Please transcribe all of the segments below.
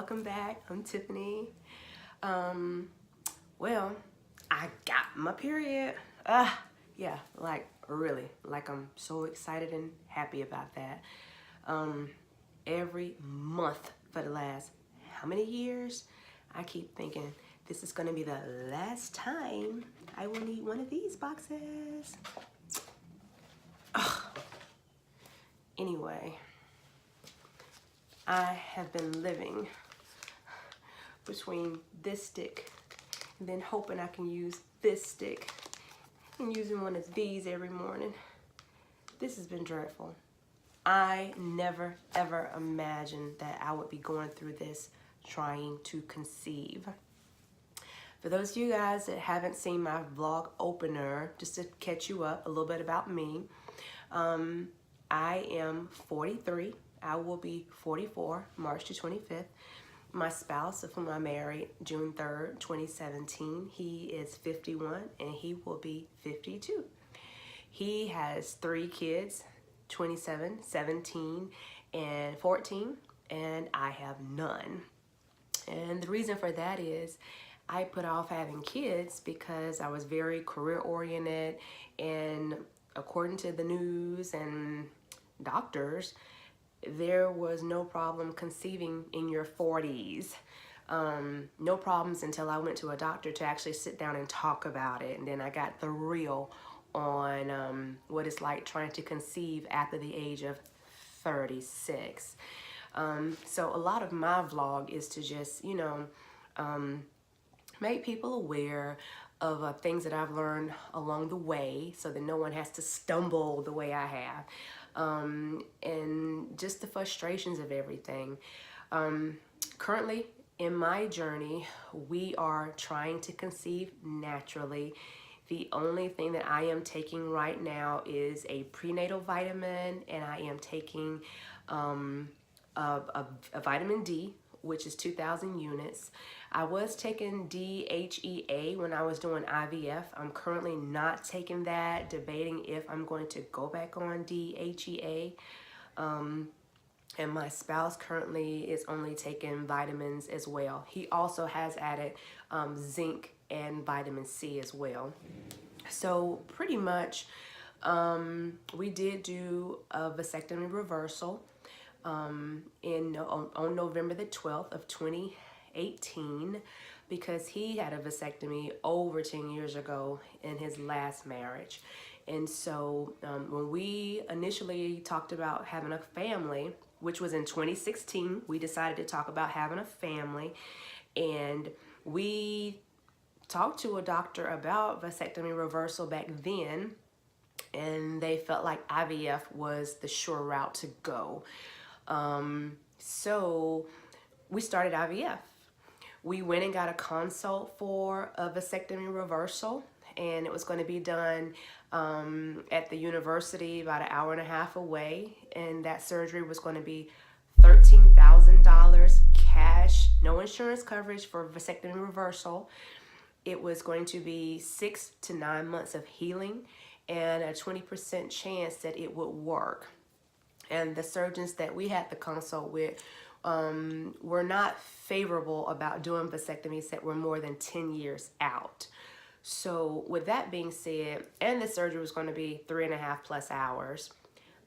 welcome back. I'm Tiffany. Well, I got my period. Yeah, like really, like I'm so excited and happy about that. Every month for the last how many years, I keep thinking this is gonna be the last time I will need one of these boxes. Anyway, I have been living between this stick and then hoping I can use this stick and using one of these every morning. This has been dreadful. I never ever imagined that I would be going through this trying to conceive. For those of you guys that haven't seen my vlog opener, just to catch you up a little bit about me, I am 43. I will be 44 March the 25th. My spouse, of whom I married June 3rd, 2017, he is 51 and he will be 52. He has 3 kids, 27, 17, and 14, and I have none. And the reason for that is I put off having kids because I was very career oriented, and according to the news and doctors, there was no problem conceiving in your 40s. No problems until I went to a doctor to actually sit down and talk about it. And then I got the real on what it's like trying to conceive after the age of 36. So a lot of my vlog is to just, make people aware of things that I've learned along the way so that no one has to stumble the way I have. And just the frustrations of everything. Currently in my journey, we are trying to conceive naturally. The only thing that I am taking right now is a prenatal vitamin, and I am taking a vitamin D, which is 2,000 units. I was taking DHEA when I was doing IVF. I'm currently not taking that, debating if I'm going to go back on DHEA. And my spouse currently is only taking vitamins as well. He also has added zinc and vitamin C as well. So pretty much we did do a vasectomy reversal on November the 12th of 2018 because he had a vasectomy over 10 years ago in his last marriage. And so when we initially talked about having a family, which was in 2016, we decided to talk about having a family, and we talked to a doctor about vasectomy reversal back then, and they felt like IVF was the sure route to go. So we started IVF. We went and got a consult for a vasectomy reversal, and it was going to be done at the university about an hour and a half away, and that surgery was going to be $13,000 cash, no insurance coverage for vasectomy reversal. It was going to be 6 to 9 months of healing and a 20% chance that it would work. And the surgeons that we had the consult with were not favorable about doing vasectomies that were more than 10 years out. So with that being said, and the surgery was going to be 3.5+ hours,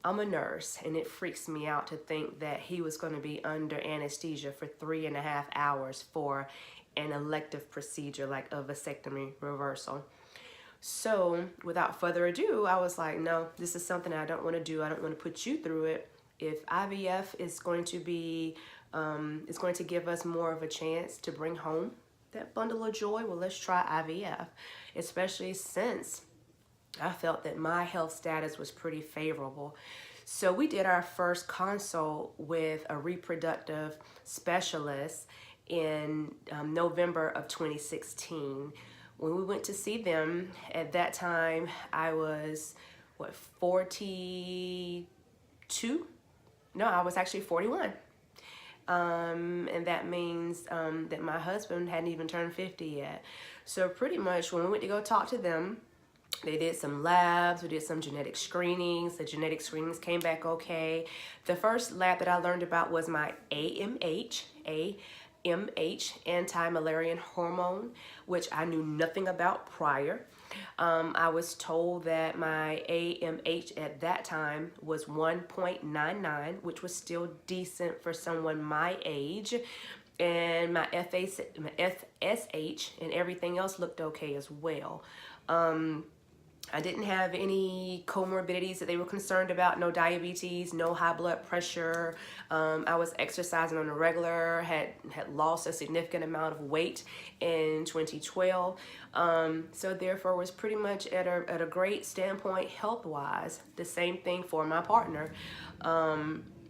I'm a nurse, and it freaks me out to think that he was going to be under anesthesia for 3.5 hours for an elective procedure like a vasectomy reversal. So without further ado, I was like, no, this is something I don't want to do. I don't want to put you through it. If IVF is going to be, is going to give us more of a chance to bring home that bundle of joy, well, let's try IVF, especially since I felt that my health status was pretty favorable. So we did our first consult with a reproductive specialist in November of 2016. When we went to see them, at that time, I was, 42? No, I was actually 41. And that means that my husband hadn't even turned 50 yet. So pretty much when we went to go talk to them, they did some labs, we did some genetic screenings. The genetic screenings came back okay. The first lab that I learned about was my AMH, AMH, anti-Müllerian hormone, which I knew nothing about prior. I was told that my AMH at that time was 1.99, which was still decent for someone my age. And my FSH and everything else looked okay as well. I didn't have any comorbidities that they were concerned about, no diabetes, no high blood pressure. I was exercising on a regular, had lost a significant amount of weight in 2012. So therefore was pretty much at a great standpoint health-wise. The same thing for my partner.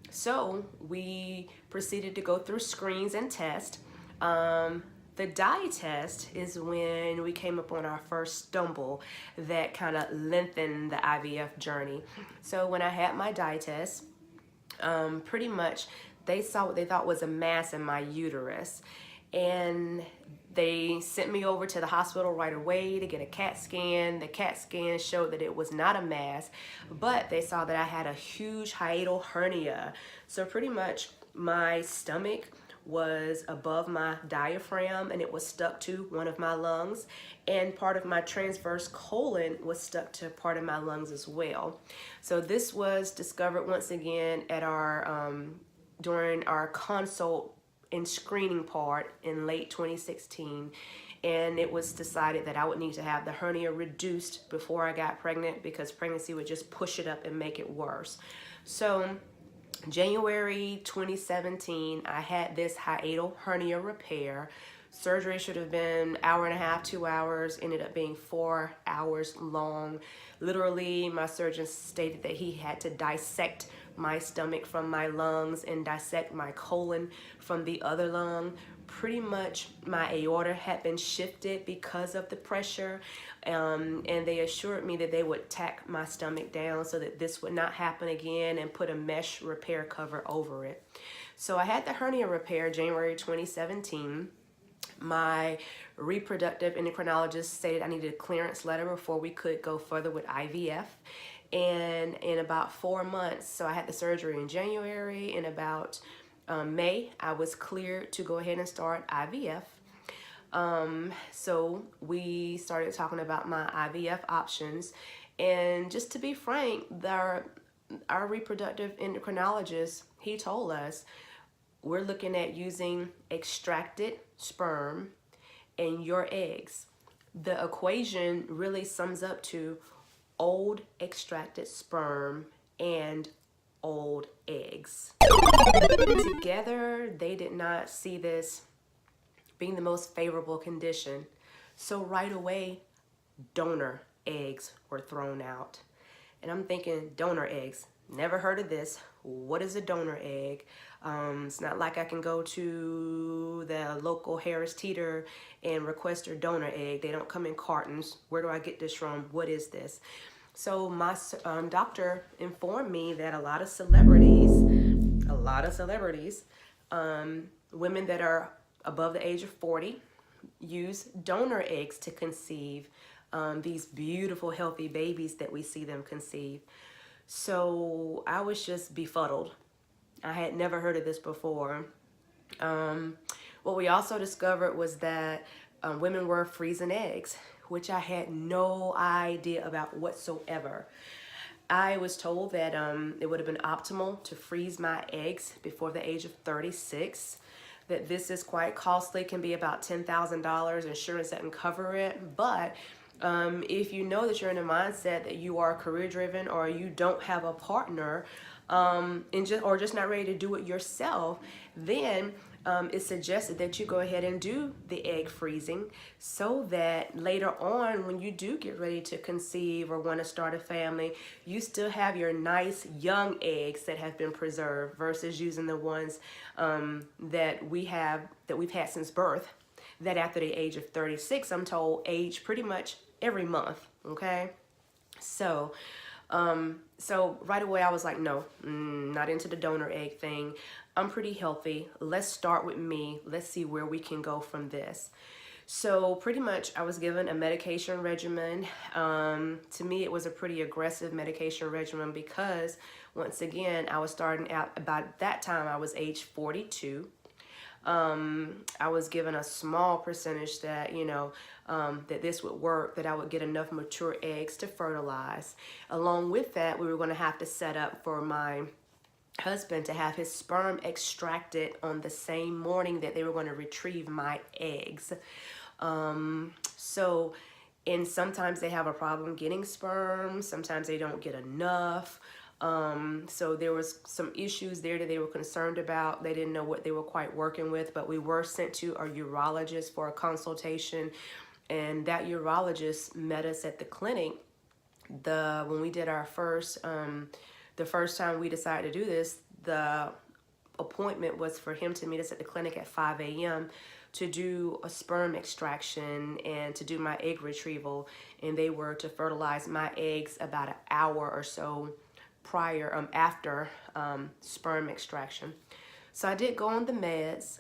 So we proceeded to go through screens and tests. The dye test is when we came up on our first stumble that kind of lengthened the IVF journey. So when I had my dye test, pretty much they saw what they thought was a mass in my uterus. And they sent me over to the hospital right away to get a CAT scan. The CAT scan showed that it was not a mass, but they saw that I had a huge hiatal hernia. So pretty much my stomach was above my diaphragm and it was stuck to one of my lungs, and part of my transverse colon was stuck to part of my lungs as well. So this was discovered once again at our during our consult and screening part in late 2016, and it was decided that I would need to have the hernia reduced before I got pregnant because pregnancy would just push it up and make it worse. So January 2017, I had this hiatal hernia repair. Surgery should have been 1.5 to 2 hours, ended up being 4 hours long. Literally, my surgeon stated that he had to dissect my stomach from my lungs and dissect my colon from the other lung. Pretty much my aorta had been shifted because of the pressure, and they assured me that they would tack my stomach down so that this would not happen again and put a mesh repair cover over it. So I had the hernia repair January 2017. My reproductive endocrinologist stated I needed a clearance letter before we could go further with IVF. And in about 4 months, so I had the surgery in January, in about May, I was cleared to go ahead and start IVF. So we started talking about my IVF options. And just to be frank, our reproductive endocrinologist, he told us, we're looking at using extracted sperm and your eggs. The equation really sums up to old extracted sperm and old eggs. Together, they did not see this being the most favorable condition. So right away, donor eggs were thrown out. And I'm thinking, donor eggs, never heard of this. What is a donor egg? It's not like I can go to the local Harris Teeter and request a donor egg. They don't come in cartons. Where do I get this from? What is this? So my doctor informed me that a lot of celebrities, women that are above the age of 40, use donor eggs to conceive these beautiful, healthy babies that we see them conceive. So I was just befuddled. I had never heard of this before. What we also discovered was that women were freezing eggs, which I had no idea about whatsoever. I was told that it would have been optimal to freeze my eggs before the age of 36, that this is quite costly, can be about $10,000, insurance doesn't cover it, but if you know that you're in a mindset that you are career driven or you don't have a partner or just not ready to do it yourself, then it's suggested that you go ahead and do the egg freezing so that later on when you do get ready to conceive or want to start a family, you still have your nice young eggs that have been preserved versus using the ones that we've had since birth, that after the age of 36, I'm told, age pretty much every month, okay? So right away I was like, no, not into the donor egg thing. I'm pretty healthy. Let's start with me. Let's see where we can go from this. So pretty much I was given a medication regimen. To me, it was a pretty aggressive medication regimen because once again, I was starting out, about that time I was age 42. I was given a small percentage that, that this would work, that I would get enough mature eggs to fertilize. Along with that, we were going to have to set up for my husband to have his sperm extracted on the same morning that they were going to retrieve my eggs. So, and sometimes they have a problem getting sperm. Sometimes they don't get enough. So there was some issues there that they were concerned about. They didn't know what they were quite working with, but we were sent to a urologist for a consultation, and that urologist met us at the clinic. When we did our first, the first time we decided to do this, the appointment was for him to meet us at the clinic at 5 a.m. to do a sperm extraction and to do my egg retrieval, and they were to fertilize my eggs about an hour or so after sperm extraction. So I did go on the meds.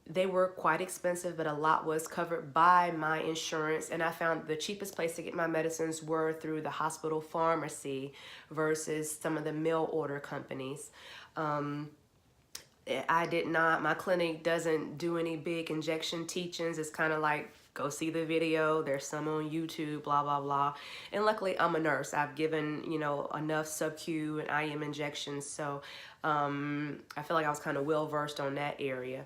They were quite expensive, but a lot was covered by my insurance, and I found the cheapest place to get my medicines were through the hospital pharmacy versus some of the mail order companies. My clinic doesn't do any big injection teachings. It's kind of like, go see the video. There's some on YouTube, blah, blah, blah. And luckily I'm a nurse. I've given, enough sub-Q and IM injections. So I feel like I was kind of well-versed on that area.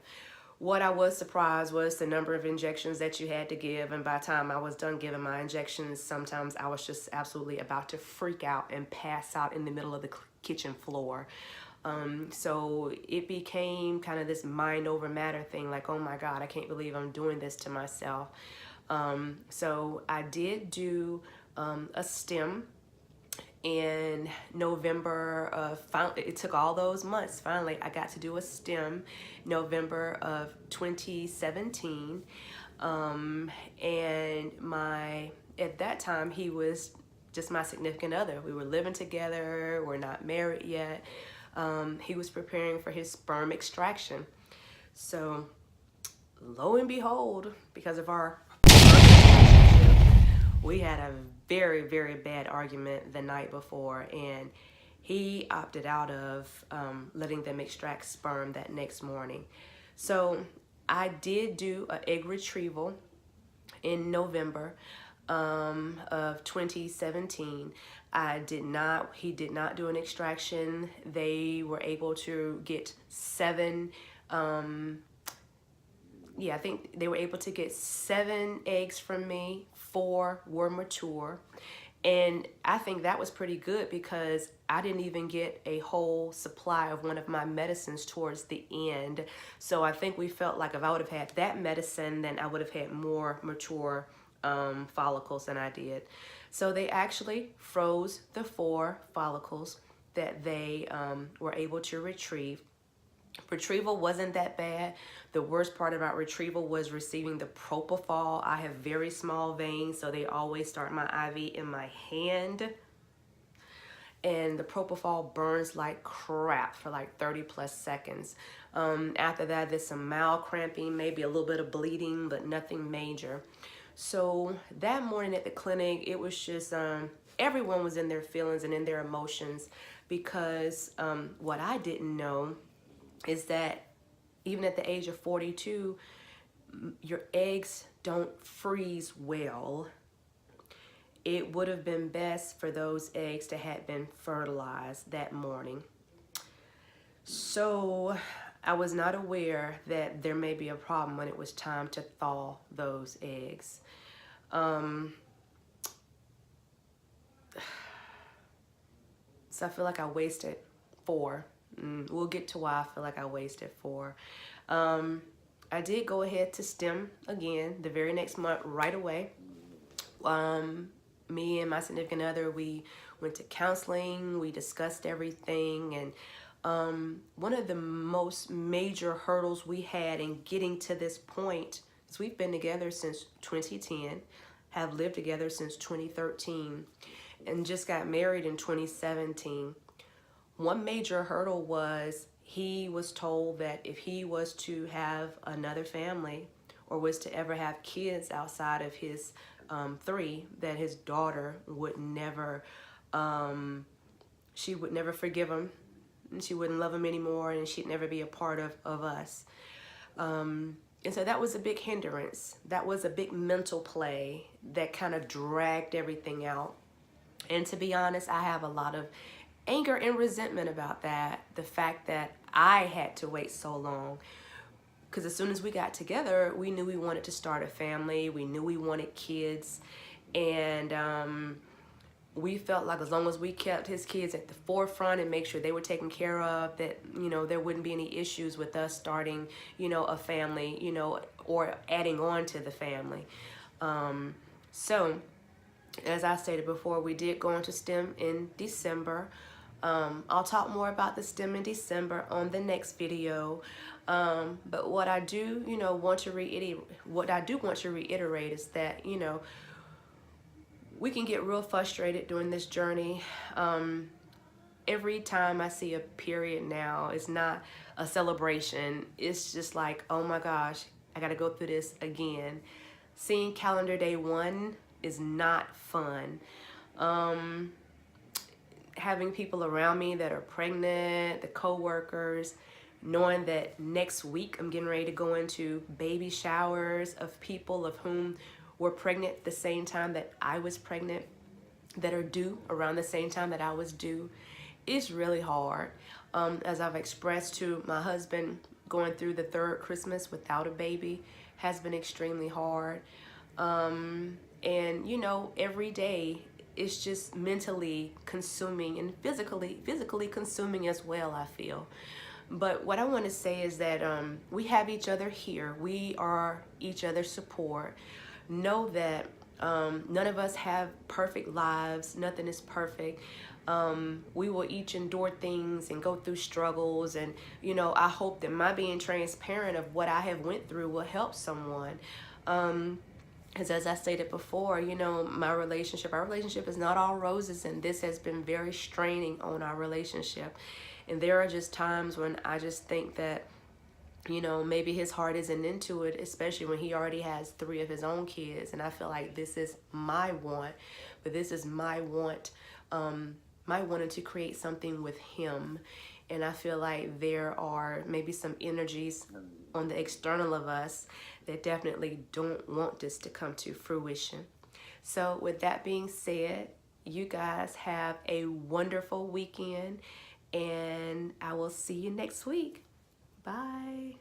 What I was surprised was the number of injections that you had to give. And by the time I was done giving my injections, sometimes I was just absolutely about to freak out and pass out in the middle of the kitchen floor. So it became kind of this mind over matter thing, like, oh my God, I can't believe I'm doing this to myself. So I did do a stem in November it took all those months. Finally, I got to do a stem November of 2017. And at that time, he was just my significant other. We were living together. We're not married yet. He was preparing for his sperm extraction. So lo and behold, because of our we had a very, very bad argument the night before, and he opted out of letting them extract sperm that next morning. So I did do an egg retrieval in November of 2017. He did not do an extraction. They were able to get 7, I think they were able to get 7 eggs from me. 4 were mature. And I think that was pretty good because I didn't even get a whole supply of one of my medicines towards the end. So I think we felt like if I would have had that medicine, then I would have had more mature follicles than I did. So they actually froze the 4 follicles that they were able to retrieve. Retrieval wasn't that bad. The worst part about retrieval was receiving the propofol. I have very small veins, so they always start my IV in my hand. And the propofol burns like crap for like 30 plus seconds. After that, there's some mild cramping, maybe a little bit of bleeding, but nothing major. So that morning at the clinic, it was just, everyone was in their feelings and in their emotions because what I didn't know is that even at the age of 42, your eggs don't freeze well. It would have been best for those eggs to have been fertilized that morning. So I was not aware that there may be a problem when it was time to thaw those eggs. So I feel like I wasted 4. We'll get to why I feel like I wasted 4. I did go ahead to stem again the very next month right away. Me and my significant other, we went to counseling, we discussed everything, and one of the most major hurdles we had in getting to this point is we've been together since 2010, have lived together since 2013, and just got married in 2017. One major hurdle was he was told that if he was to have another family or was to ever have kids outside of his 3, that his daughter would never, she would never forgive him, and she wouldn't love him anymore, and she'd never be a part of us. And so that was a big hindrance. That was a big mental play that kind of dragged everything out. And to be honest, I have a lot of anger and resentment about that. The fact that I had to wait so long. Because as soon as we got together, we knew we wanted to start a family. We knew we wanted kids. And we felt like as long as we kept his kids at the forefront and make sure they were taken care of, that, you know, there wouldn't be any issues with us starting, you know, a family, you know, or adding on to the family. So as I stated before, we did go into STEM in December. I'll talk more about the STEM in December on the next video. But what I do, you know, want to reiterate is that, you know, we can get real frustrated during this journey. Every time I see a period now, it's not a celebration. It's just like, oh my gosh, I got to go through this again. Seeing calendar day 1 is not fun. Having people around me that are pregnant, the co-workers, knowing that next week I'm getting ready to go into baby showers of people of whom were pregnant the same time that I was pregnant, that are due around the same time that I was due. It's really hard. As I've expressed to my husband, going through the 3rd Christmas without a baby has been extremely hard. And you know, every day it's just mentally consuming and physically consuming as well, I feel. But what I want to say is that we have each other here. We are each other's support. Know that none of us have perfect lives. Nothing is perfect. We will each endure things and go through struggles. And, you know, I hope that my being transparent of what I have went through will help someone. Because as I stated before, you know, our relationship is not all roses, and this has been very straining on our relationship. And there are just times when I just think that, you know, maybe his heart isn't into it, especially when he already has 3 of his own kids. And I feel like this is my want, but this is my want, my wanting to create something with him. And I feel like there are maybe some energies on the external of us that definitely don't want this to come to fruition. So with that being said, you guys have a wonderful weekend, and I will see you next week. Bye.